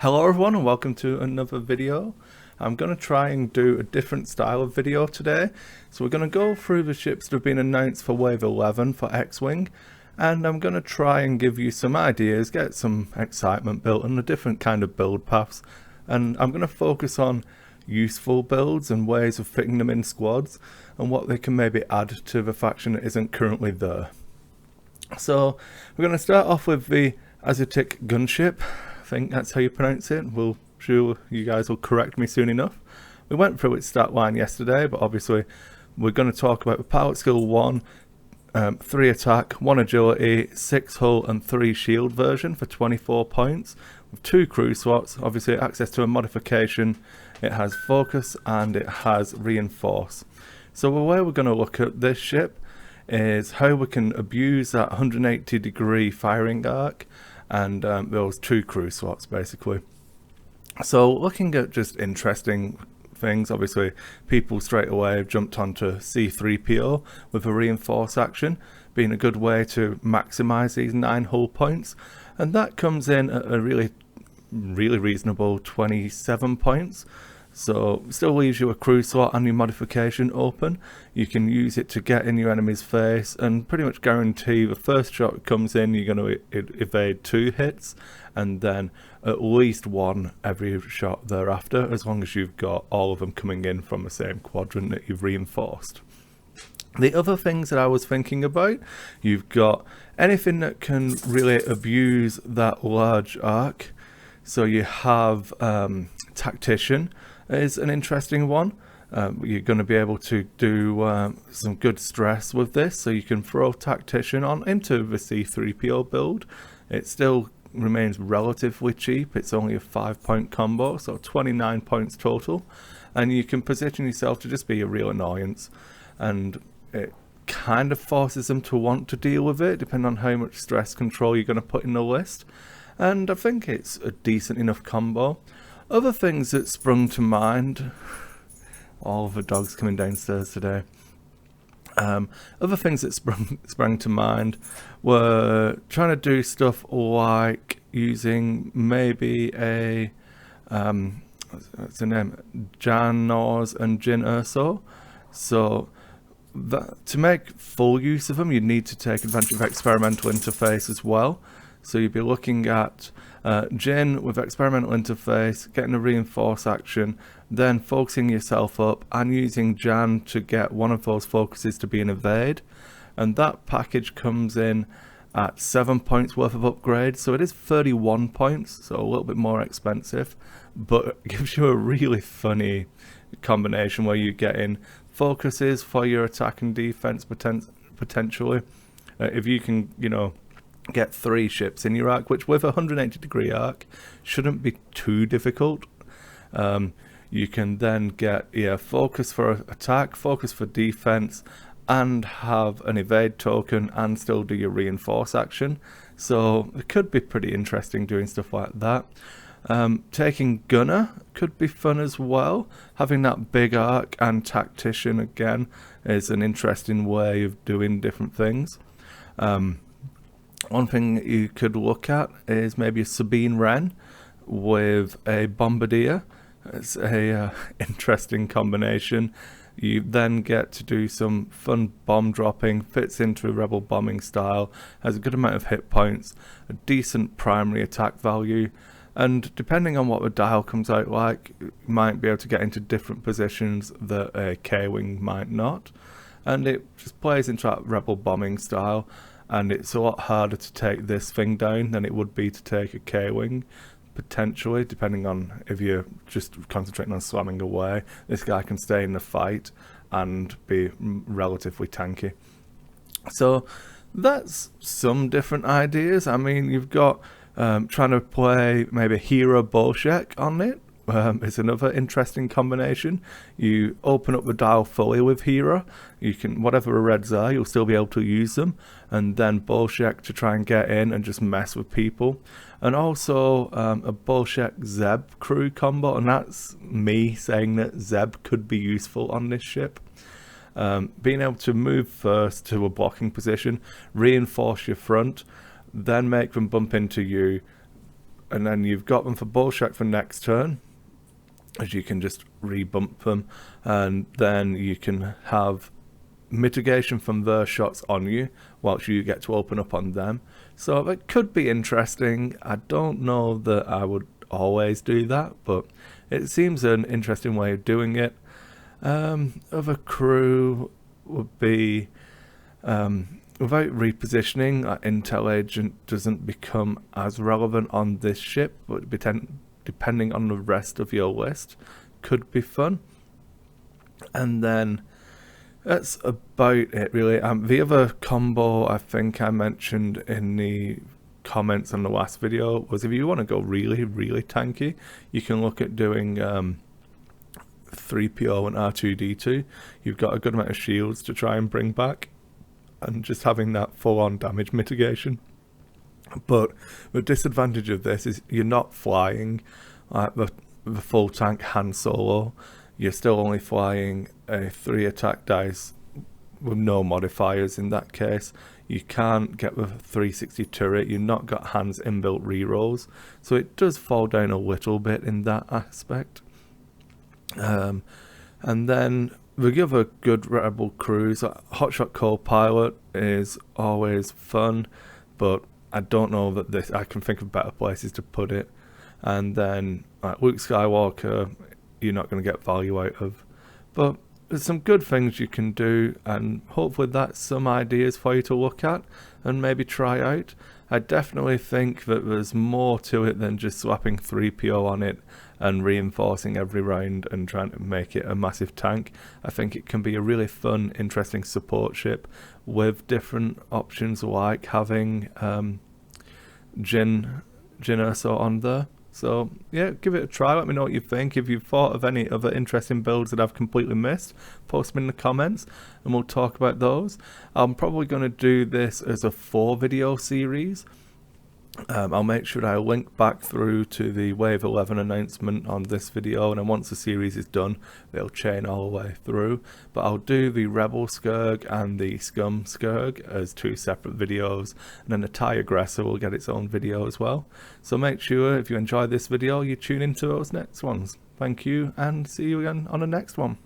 Hello everyone and welcome to another video. I'm going to try and do a different style of video today. So we're going to go through the ships that have been announced for Wave 11 for X-Wing, and I'm going to try and give you some ideas, get some excitement built and a different kind of build paths. And I'm going to focus on useful builds and ways of fitting them in squads and what they can maybe add to the faction that isn't currently there. So we're going to start off with the Auzituck Gunship. I think that's how you pronounce it. We'll sure you guys will correct me soon enough. We went through its stat line yesterday, but obviously we're going to talk about the pilot skill 1, 3 attack, 1 agility, 6 hull and 3 shield version for 24 points with 2 crew slots. Obviously access to a modification, it has focus and it has reinforce. So the way we're going to look at this ship is how we can abuse that 180 degree firing arc and those 2 crew slots basically. So looking at just interesting things, obviously people straight away have jumped onto C3PO with a reinforce action being a good way to maximize these 9 hull points, and that comes in at a really reasonable 27 points. So still leaves you a crew slot and your modification open. You can use it to get in your enemy's face and pretty much guarantee the first shot that comes in you're going to evade 2 hits and then at least 1 every shot thereafter, as long as you've got all of them coming in from the same quadrant that you've reinforced. The other things that I was thinking about, you've got anything that can really abuse that large arc. So you have Tactician is an interesting one. You're going to be able to do some good stress with this, so you can throw Tactician on into the C3PO build. It still remains relatively cheap. It's only a 5-point combo, so 29 points total, and you can position yourself to just be a real annoyance, and it kind of forces them to want to deal with it depending on how much stress control you're going to put in the list, and I think it's a decent enough combo. Other things that sprung to mind, all of the dogs coming downstairs today. Other things that sprang to mind were trying to do stuff like using maybe a what's the name, Janos and Jin Urso. So that, to make full use of them, you need to take advantage of experimental interface as well. So you'd be looking at Jin with experimental interface, getting a reinforce action, then focusing yourself up and using Jan to get one of those focuses to be an evade, and that package comes in at 7 points worth of upgrade, so it is 31 points, so a little bit more expensive, but it gives you a really funny combination where you get in focuses for your attack and defense potentially. If you can, you know, get 3 ships in your arc, which with a 180 degree arc shouldn't be too difficult. You can then get focus for attack, focus for defense, and have an evade token and still do your reinforce action. So it could be pretty interesting doing stuff like that. Taking Gunner could be fun as well. Having that big arc and Tactician again is an interesting way of doing different things. One thing you could look at is maybe a Sabine Wren with a Bombardier. It's a interesting combination. You then get to do some fun bomb dropping, fits into a rebel bombing style, has a good amount of hit points, a decent primary attack value, and depending on what the dial comes out like, you might be able to get into different positions that a K-Wing might not. And it just plays into that rebel bombing style. And it's a lot harder to take this thing down than it would be to take a K-Wing, potentially, depending on if you're just concentrating on slamming away. This guy can stay in the fight and be relatively tanky. So that's some different ideas. I mean, you've got trying to play maybe Hero Bolshek on it. It's another interesting combination. You open up the dial fully with Hero. You can, whatever the reds are, you'll still be able to use them, and then Bolshek to try and get in and just mess with people. And also a Bolshek Zeb crew combo, and that's me saying that Zeb could be useful on this ship. Being able to move first to a blocking position, reinforce your front, then make them bump into you, and then you've got them for Bullshack for next turn, as you can just rebump them, and then you can have mitigation from their shots on you whilst you get to open up on them. So it could be interesting. I don't know that I would always do that, but it seems an interesting way of doing it. Other crew would be without repositioning, Intel Agent doesn't become as relevant on this ship, but depending on the rest of your list, could be fun. And then that's about it, really. The other combo I think I mentioned in the comments on the last video was, if you want to go really, really tanky, you can look at doing 3PO and R2D2. You've got a good amount of shields to try and bring back, and just having that full-on damage mitigation. But the disadvantage of this is you're not flying like the full tank Han Solo. You're still only flying a 3 attack dice with no modifiers in that case. You can't get the 360 turret. You've not got Han's inbuilt rerolls. So it does fall down a little bit in that aspect. And then the other good Rebel crews, Hotshot Co-Pilot is always fun, but I don't know that this, I can think of better places to put it. And then Luke Skywalker, you're not going to get value out of. But there's some good things you can do, and hopefully that's some ideas for you to look at and maybe try out. I definitely think that there's more to it than just slapping 3PO on it and reinforcing every round and trying to make it a massive tank. I think it can be a really fun, interesting support ship with different options, like having Jyn Erso on there. So yeah, give it a try. Let me know what you think. If you've thought of any other interesting builds that I've completely missed, post them in the comments and we'll talk about those. I'm probably going to do this as a 4-video series. I'll make sure I link back through to the Wave 11 announcement on this video, and then once the series is done, they'll chain all the way through. But I'll do the Rebel Scourge and the Scum Scourge as 2 separate videos, and then the TIE Aggressor will get its own video as well. So make sure, if you enjoy this video, you tune into those next ones. Thank you, and see you again on the next one.